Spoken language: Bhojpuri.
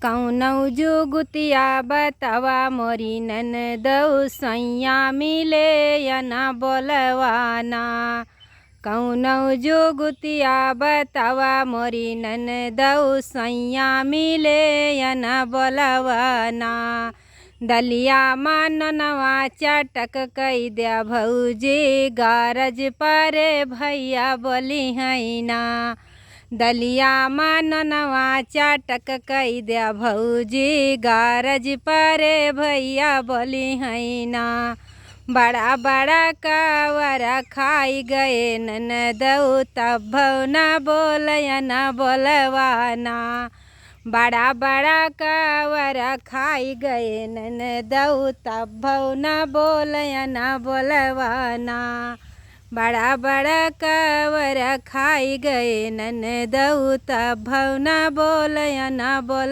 कौनौ जुगुतिया बतावा मोरी ननदौ सैया मिले या ना बोलवाना। कौनौ जुगुतिया बतावा मोरी ननदौ सैया मिले या ना बोलवाना। दलिया माननवा चटक कई दे भौजी गारज परे भैया बोली हैना। दलिया माननवा चटक कई दे भौजी गारज परे भैया बोली हैना। बड़ा बड़ा कावर खाई गए ननदौ तब न बोलया न बोलवाना। बड़ा बड़ा कावर खाई गए ननदौ तब न बोलया न बोलवाना। बड़ा बड़ा कावर खाई गए ननदौ तब न बोलया न बोल